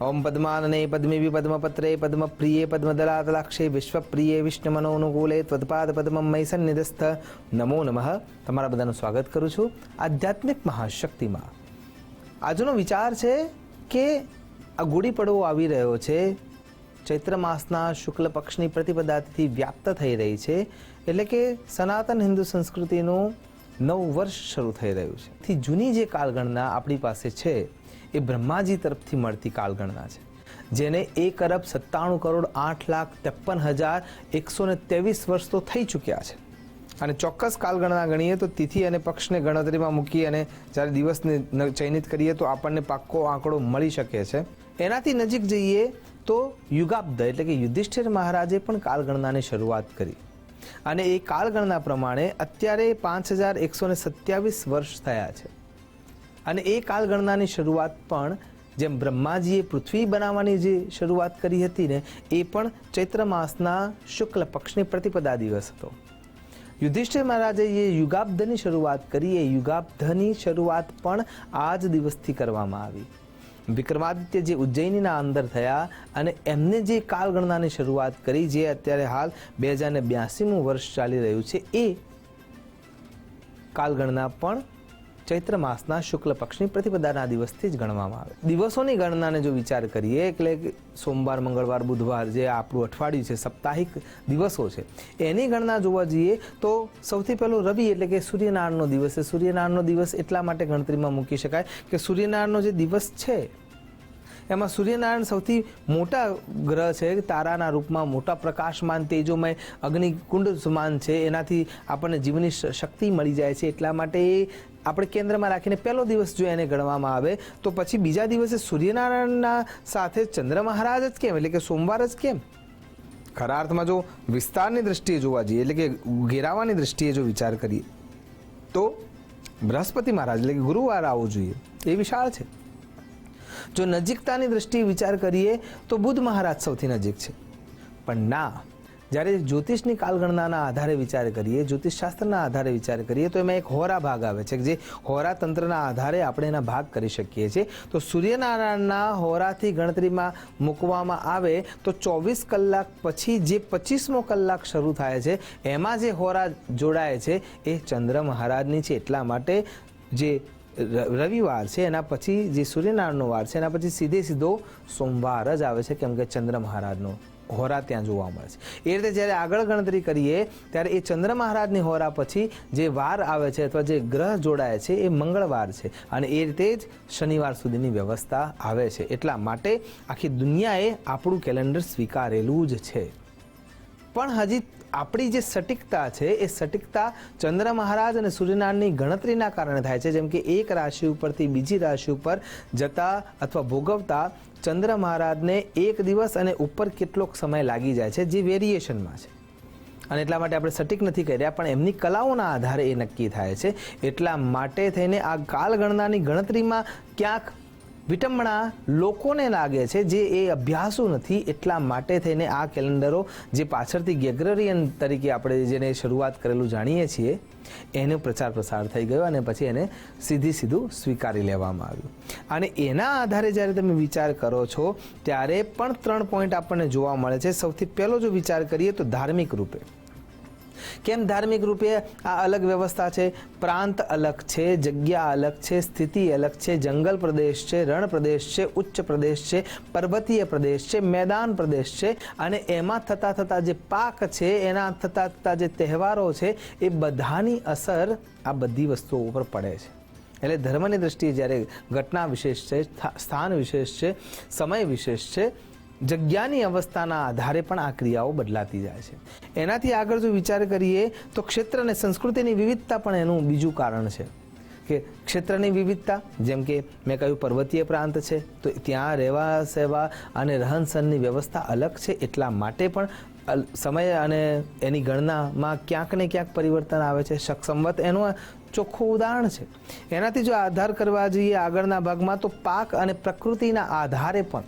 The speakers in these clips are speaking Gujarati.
ओम पद्मानने पद्मेवि पद्मपत्रे पद्मप्रिये पद्मदलातलाक्षे विश्वप्रिये विष्णुमनोनुकूले त्वत्पाद पद्मं मयि सन्निधस्थ नमो नमः। તમારા બધાનું સ્વાગત કરું છું આધ્યાત્મિક મહાશક્તિમાં। આજનો વિચાર છે કે આ ગુડી પડવો આવી રહ્યો છે, ચૈત્ર માસના શુક્લ પક્ષની પ્રતિપદાથી વ્યાપ્ત થઈ રહી છે, એટલે કે સનાતન હિન્દુ સંસ્કૃતિનું નવું વર્ષ શરૂ થઈ રહ્યું છે। થી જૂની જે કાળગણના આપણી પાસે છે એ બ્રહ્માજી તરફથી મળતી કાળગણના છે, જેને 1,97,53,123 વર્ષ તો થઈ ચૂક્યા છે। અને ચોક્કસ કાળગણના ગણીએ તો તિથિ અને પક્ષને ગણતરીમાં મૂકી અને જ્યારે દિવસને ચયનિત કરીએ તો આપણને પાક્કો આંકડો મળી શકે છે। એનાથી નજીક જઈએ તો યુગાબ્દ એટલે કે યુધિષ્ઠિર મહારાજે પણ કાળગણનાની શરૂઆત કરી અને એ કાળગણના પ્રમાણે અત્યારે 5,127 વર્ષ થયા છે। અને એ કાળગણનાની શરૂઆત પણ જેમ બ્રહ્માજીએ પૃથ્વી બનાવવાની જે શરૂઆત કરી હતી ને, એ પણ ચૈત્ર માસના શુક્લ પક્ષની પ્રતિપદા દિવસ હતો। યુધિષ્ઠિર મહારાજે જે યુગાબ્દની શરૂઆત કરી, એ યુગાબ્દની શરૂઆત પણ આ જ દિવસથી કરવામાં આવી। વિક્રમાદિત્ય જે ઉજ્જૈનીના અંદર થયા અને એમને જે કાળગણનાની શરૂઆત કરી, જે અત્યારે હાલ 2082મું વર્ષ ચાલી રહ્યું છે, એ કાળગણના પણ ચૈત્ર માસના શુક્લ પક્ષની પ્રતિપદાના દિવસથી જ ગણવામાં આવે। દિવસોની ગણનાને જો વિચાર કરીએ, એટલે સોમવાર, મંગળવાર, બુધવાર જે આપણું અઠવાડિયું છે, સાપ્તાહિક દિવસો છે, એની ગણના જોવા જઈએ તો સૌથી પહેલો રવિ એટલે કે સૂર્યનારાયણનો દિવસ છે। સૂર્યનારાયણનો દિવસ એટલા માટે ગણતરીમાં મૂકી શકાય કે સૂર્યનારાયણનો જે દિવસ છે એમાં સૂર્યનારાયણ સૌથી મોટા ગ્રહ છે, તારાના રૂપમાં મોટા પ્રકાશમાન તેજોમય અગ્નિકુંડ સમાન છે, એનાથી આપણને જીવનની શક્તિ મળી જાય છે। એટલા માટે એ આપણે કેન્દ્રમાં રાખીને પહેલો દિવસ જો એને ગણવામાં આવે તો પછી બીજા દિવસે સૂર્યનારાયણના સાથે ચંદ્ર મહારાજ જ કેમ, એટલે કે સોમવાર જ કેમ? ખરા અર્થમાં જો વિસ્તારની દ્રષ્ટિએ જોવા જઈએ, એટલે કે ઘેરાવાની દ્રષ્ટિએ જો વિચાર કરીએ તો બૃહસ્પતિ મહારાજ એટલે કે ગુરુવાર આવવું જોઈએ, એ વિશાળ છે। જો નજીકતાની દ્રષ્ટિએ વિચાર કરીએ તો બુધ મહારાજ સૌથી નજીક છે, પણ ના, જ્યારે જ્યોતિષની કાળગણનાના આધારે વિચાર કરીએ, જ્યોતિષશાસ્ત્રના આધારે વિચાર કરીએ તો એમાં એક હોરા ભાગ આવે છે, જે હોરા તંત્રના આધારે આપણે એના ભાગ કરી શકીએ છીએ। તો સૂર્યનારાયણના હોરાથી ગણતરીમાં મૂકવામાં આવે તો 24 કલાક પછી જે 25મો કલાક શરૂ થાય છે, એમાં જે હોરા જોડાય છે એ ચંદ્ર મહારાજની છે। એટલા માટે જે રવિવાર છે એના પછી જે સૂર્યનારાયણનો વાર છે એના પછી સીધો સોમવાર જ આવે છે, કેમ કે ચંદ્ર મહારાજનો હોરા ત્યાં જોવા મળે છે। એ રીતે જ્યારે આગળ ગણતરી કરીએ ત્યારે એ ચંદ્ર મહારાજની હોરા પછી જે વાર આવે છે અથવા જે ગ્રહ જોડાય છે એ મંગળવાર છે, અને એ રીતે જ શનિવાર સુધીની વ્યવસ્થા આવે છે। એટલા માટે આખી દુનિયાએ આપણું કેલેન્ડર સ્વીકારેલું જ છે, પણ હજી આપણી જે સટીકતા છે એ સટીકતા ચંદ્ર મહારાજ અને સૂર્યનારાયણની ગણતરીના કારણે થાય છે। જેમ કે એક રાશિ ઉપરથી બીજી રાશિ ઉપર જતા અથવા ભોગવતા ચંદ્ર મહારાજને એક દિવસ અને ઉપર કેટલોક સમય લાગી જાય છે, જે વેરિએશનમાં છે, અને એટલા માટે આપણે સટીક નથી કર્યા, પણ એમની કલાઓના આધારે એ નક્કી થાય છે। એટલા માટે થઈને આ કાળગણનાની ગણતરીમાં ક્યાંક વિટંબણા લોકોને લાગે છે, જે એ અભ્યાસુ નથી। એટલા માટે થઈને આ કેલેન્ડરો જે પાછળથી ગ્રેગોરિયન તરીકે આપણે જેને શરૂઆત કરેલું જાણીએ છીએ, એનો પ્રચાર પ્રસાર થઈ ગયો અને પછી એને સીધું સ્વીકારી લેવામાં આવ્યું। અને એના આધારે જ્યારે તમે વિચાર કરો છો ત્યારે પણ 3 પોઈન્ટ આપણને જોવા મળે છે। સૌથી પહેલો જો વિચાર કરીએ તો ધાર્મિક રૂપે, કેમ ધાર્મિક રૂપે આ અલગ વ્યવસ્થા છે? પ્રાંત અલગ છે, જગ્યા અલગ છે, સ્થિતિ અલગ છે, જંગલ પ્રદેશ છે, રણ પ્રદેશ છે, ઉચ્ચ પ્રદેશ છે, પર્વતીય પ્રદેશ છે, મેદાન પ્રદેશ છે, અને એમાં થતા જે પાક છે, એના થતા જે તહેવારો છે, એ બધાની અસર આ બધી વસ્તુઓ ઉપર પડે છે। એટલે ધર્મની દ્રષ્ટિએ જ્યારે ઘટના વિશેષ છે, સ્થાન વિશેષ છે, સમય વિશેષ છે, જગ્યાની અવસ્થાના આધારે પણ આ ક્રિયાઓ બદલાતી જાય છે। એનાથી આગળ જો વિચાર કરીએ તો ક્ષેત્ર અને સંસ્કૃતિની વિવિધતા પણ એનું બીજું કારણ છે કે ક્ષેત્રની વિવિધતા, જેમ કે મેં કહ્યું પર્વતીય પ્રાંત છે તો ત્યાં રહેવા સેવા અને રહન સહનની વ્યવસ્થા અલગ છે, એટલા માટે પણ સમય અને એની ગણનામાં ક્યાંક ને ક્યાંક પરિવર્તન આવે છે। સંવત એનું ચોખ્ખું ઉદાહરણ છે। એનાથી જો આધાર કરવા જઈએ આગળના ભાગમાં તો પાક અને પ્રકૃતિના આધારે પણ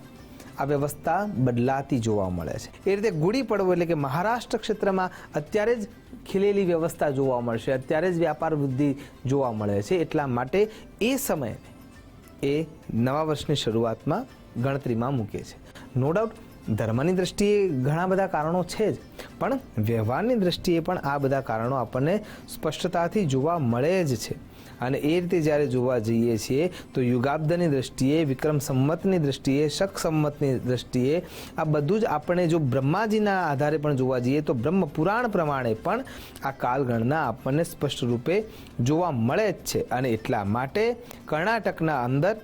આ વ્યવસ્થા બદલાતી જોવા મળે છે। એ રીતે ગુડી પડવો એટલે કે મહારાષ્ટ્ર ક્ષેત્રમાં અત્યારે જ ખીલેલી વ્યવસ્થા જોવા મળશે, અત્યારે જ વ્યાપાર વૃદ્ધિ જોવા મળે છે। એટલા માટે એ સમયે એ નવા વર્ષની શરૂઆતમાં ગણતરીમાં મૂકે છે. નો ડાઉટ ધર્મની દ્રષ્ટિએ ઘણા બધા કારણો છે જ, પણ વ્યવહારની દ્રષ્ટિએ પણ આ બધા કારણો આપણને સ્પષ્ટતાથી જોવા મળે જ છે. અને એ રીતે જ્યારે જોવા જઈએ છીએ તો યુગાબ્દની દ્રષ્ટિએ, વિક્રમ સંમતની દ્રષ્ટિએ, શક સંમતની દ્રષ્ટિએ આ બધું જ આપણે જો બ્રહ્માજીના આધારે પણ જોવા જઈએ તો બ્રહ્મ પુરાણ પ્રમાણે પણ આ કાલગણના આપણને સ્પષ્ટ રૂપે જોવા મળે જ છે. અને એટલા માટે કર્ણાટકના અંદર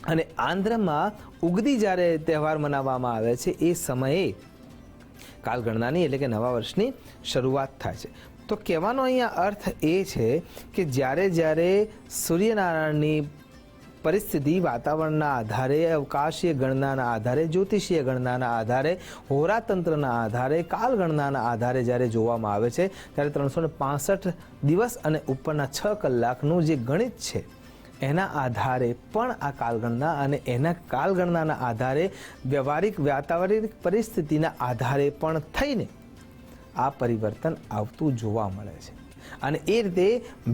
અને આંધ્રમાં ઉગદી જ્યારે તહેવાર મનાવવામાં આવે છે એ સમયે કાલગણનાની એટલે કે નવા વર્ષની શરૂઆત થાય છે. તો કહેવાનો અહીંયા અર્થ એ છે કે જ્યારે સૂર્યનારાયણની પરિસ્થિતિ વાતાવરણના આધારે, અવકાશીય ગણનાના આધારે, જ્યોતિષીય ગણનાના આધારે, હોરાતંત્રના આધારે, કાલગણનાના આધારે જ્યારે જોવામાં આવે છે ત્યારે 365 દિવસ અને ઉપરના 6 કલાકનું જે ગણિત છે એના આધારે પણ આ કાલગણના અને એના કાલગણનાના આધારે વ્યવહારિક વાતાવરણિક પરિસ્થિતિના આધારે પણ થઈને આ પરિવર્તન આવતું જોવા મળે છે. અને એ રીતે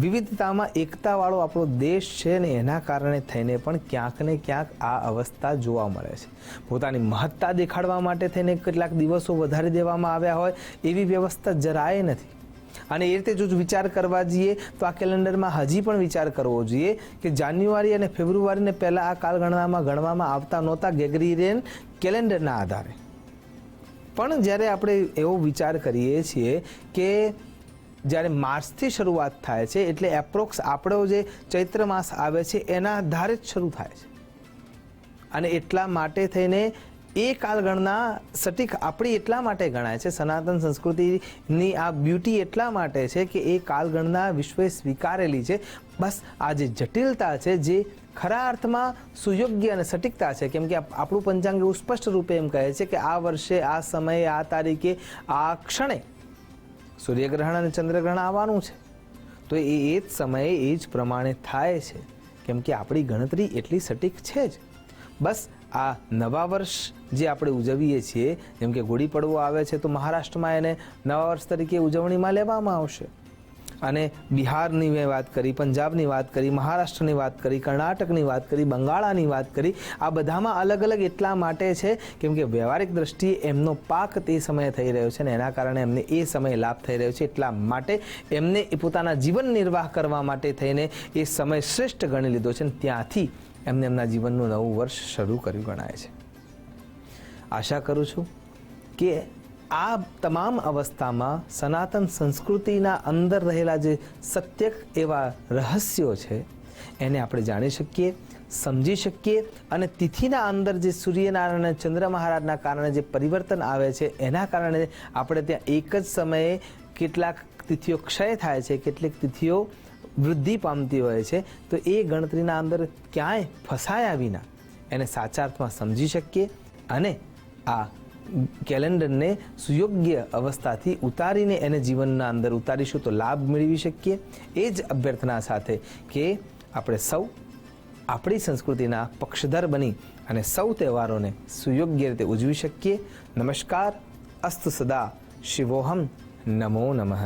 વિવિધતામાં એકતાવાળો આપણો દેશ છે ને એના કારણે થઈને પણ ક્યાંક ને ક્યાંક આ અવસ્થા જોવા મળે છે. પોતાની મહત્તા દેખાડવા માટે થઈને કેટલાક દિવસો વધારી દેવામાં આવ્યા હોય એવી વ્યવસ્થા જરાય નથી. અને એ રીતે જો વિચાર કરવા જઈએ તો આ કેલેન્ડરમાં હજી પણ વિચાર કરવો જોઈએ કે જાન્યુઆરી અને ફેબ્રુઆરીને પહેલાં આ કાલગણનામાં ગણવામાં આવતા નહોતા ગ્રેગોરિયન કેલેન્ડરના આધારે. પણ જ્યારે આપણે એવો વિચાર કરીએ છીએ કે જ્યારે માર્ચથી શરૂઆત થાય છે એટલે એપ્રોક્સ આપણો જે ચૈત્ર માસ આવે છે એના આધારે જ શરૂ થાય છે. અને એટલા માટે થઈને એ કાલગણના સટીક આપણી એટલા માટે ગણાય છે. સનાતન સંસ્કૃતિની આ બ્યુટી એટલા માટે છે કે એ કાલગણના વિશ્વે સ્વીકારેલી છે. બસ આ જે જટિલતા છે, જે ખરા અર્થમાં સુયોગ્ય અને સટીકતા છે, કેમ કે આપણું પંચાંગ એવું સ્પષ્ટ રૂપે એમ કહે છે કે આ વર્ષે, આ સમયે, આ તારીખે, આ ક્ષણે સૂર્યગ્રહણ અને ચંદ્રગ્રહણ આવવાનું છે. તો એ જ સમયે એ જ પ્રમાણે થાય છે, કેમ કે આપણી ગણતરી એટલી સટીક છે જ. બસ આ નવા વર્ષ જે આપણે ઉજવીએ છીએ, જેમ કે ગુડી પડવો આવે છે તો મહારાષ્ટ્રમાં એને નવા વર્ષ તરીકે ઉજવણીમાં લેવામાં આવશે. અને બિહારની મેં વાત કરી, પંજાબની વાત કરી, મહારાષ્ટ્રની વાત કરી, કર્ણાટકની વાત કરી, બંગાળાની વાત કરી. આ બધામાં અલગ અલગ એટલા માટે છે કેમ કે વ્યવહારિક દ્રષ્ટિએ એમનો પાક તે સમયે થઈ રહ્યો છે અને એના કારણે એમને એ સમયે લાભ થઈ રહ્યો છે. એટલા માટે એમને એ પોતાના જીવન નિર્વાહ કરવા માટે થઈને એ સમય શ્રેષ્ઠ ગણી લીધો છે અને ત્યાંથી એમને એમના જીવનનું નવું વર્ષ શરૂ કર્યું ગણાય છે. આશા કરું છું કે આ તમામ અવસ્થામાં સનાતન સંસ્કૃતિના અંદર રહેલા જે સત્ય એવા રહસ્યો છે એને આપણે જાણી શકીએ, સમજી શકીએ અને તિથિના અંદર જે સૂર્યનારાયણ અને ચંદ્ર મહારાજના કારણે જે પરિવર્તન આવે છે એના કારણે આપણે ત્યાં એક જ સમયે કેટલાક તિથિઓ ક્ષય થાય છે, કેટલીક તિથિઓ વૃદ્ધિ પામતી હોય છે. તો એ ગણતરીના અંદર ક્યાંય ફસાયા વિના એને સાચા અર્થમાં સમજી શકીએ અને આ કેલેન્ડરને સુયોગ્ય અવસ્થાથી ઉતારીને એને જીવનના અંદર ઉતારીશું તો લાભ મેળવી શકીએ. એ જ અભ્યર્થના સાથે કે આપણે સૌ આપણી સંસ્કૃતિના પક્ષધર બની અને સૌ તહેવારોને સુયોગ્ય રીતે ઉજવી શકીએ. નમસ્કાર. અસ્તુ સદા. શિવોહમ. નમો નમઃ.